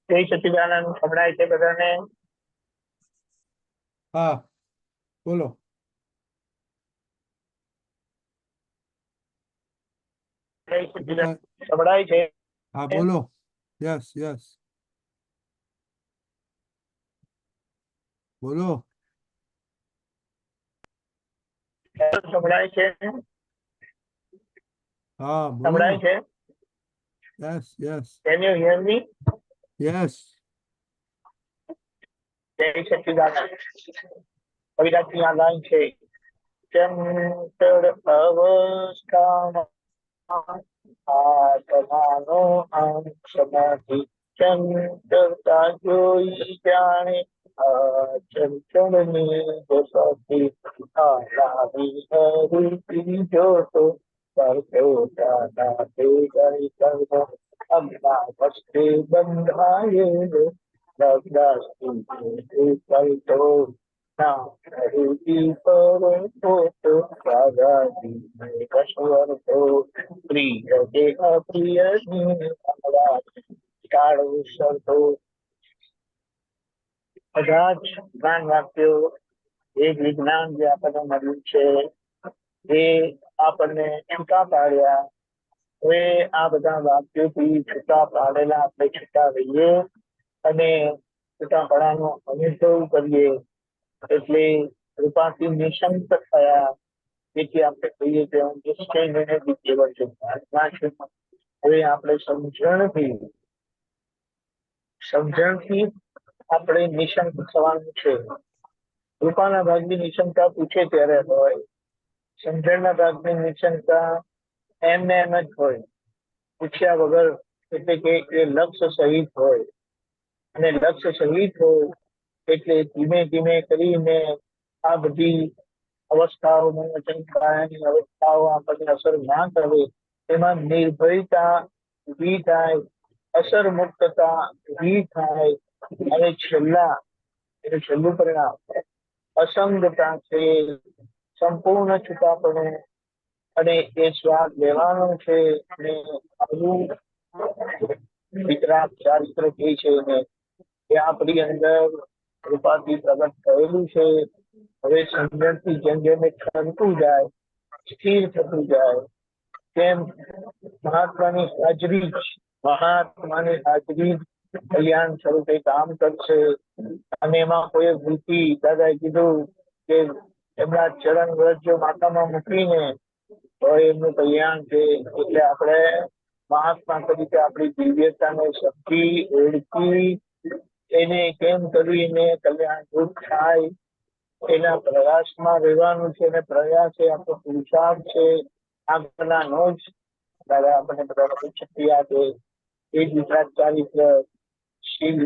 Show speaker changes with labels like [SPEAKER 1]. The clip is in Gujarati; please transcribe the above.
[SPEAKER 1] જય સચિદાનંદ સંભળાય છે બધાને?
[SPEAKER 2] હા, બોલો.
[SPEAKER 1] જય સચિદાનંદ
[SPEAKER 2] બધા
[SPEAKER 1] સંભળાય છે?
[SPEAKER 2] હા, બોલો. યસ યસ, બોલો.
[SPEAKER 1] સંભળાય છે?
[SPEAKER 2] હા,
[SPEAKER 1] સંભળાય
[SPEAKER 2] બોલો.
[SPEAKER 1] છે?
[SPEAKER 2] Yes yes
[SPEAKER 1] can you hear me?
[SPEAKER 2] Yes.
[SPEAKER 1] જય સચિદાનંદ. કવિરાજની આ લાઈન છે. ચંચળ અવસ્થામાં આત્માનો અંશ નથી. ચંચળતા જોઈ જાણે ચંચળની જસતી લાવી હરી જોતો બંધાયેલો બધા જ જ્ઞાન વાક્યો એક વિજ્ઞાન જે આપણને મળ્યું છે એ આપણને છૂટા પાડ્યા. હવે આ બધા વાક્યોથી છૂટા પાડેલા આપણે છૂટા રહીએ અને છૂટાપણાનો અનુભવ કરીએ એટલે કૃપાથી નિશંક થયા. જેથી આપણે કહીએ કે હવે આપણે સમજણથી આપણે નિશંક થવાનું છે. કૃપાના ભાગની નિશંકતા પૂછે ત્યારે હોય, સમજણના ભાગની નિશંકતા એમને એમ જ હોય, પૂછ્યા વગર, એટલે કે એ લક્ષ્ય સહિત હોય. અને લક્ષ્ય સહિત હોય એટલે ધીમે ધીમે કરીને આ બધી અવસ્થાઓની અવસ્થાઓ આપણને અસર ના કરે એમાં નિર્ભયતા ઊભી થાય, અસર મુક્તતા ઊભી થાય અને એનું છેલ્લું પરિણામ અસંગતા છે, સંપૂર્ણ છૂટાપણું. અને એ સ્વાદ લેવાનો છે અને આવું વિતરાગ ચારિત્ર કે છે એ આપણી અંદર કૃપાથી પ્રગટ થયેલું છે. હવે સમજણથી જેમ જેમ ઠરતું જાય, સ્થિર થતું જાય, તેમ મહાત્માની હાજરી કલ્યાણ સ્વરૂપે કામ કરશે. અને એમાં કોઈ વૃત્તિ, દાદાએ કીધું કે એમના ચરણ વ્રજ જો માથામાં મૂકીને તો એમનું કલ્યાણ છે. એટલે આપણે મહાત્મા તરીકે આપણી દિવ્યતાને શક્તિ ઓળખી એને કેમ કરીને કલ્યાણ રૂપ થાય એના પ્રયાસમાં રહેવાનું છે. અને પ્રયાસ એ આપણો પુરુષાર્થ છે. આગળના નો જ દાદા આપણને બધા શક્તિ આપે. એ જ વિતરાગ ચારિત્ર શીલ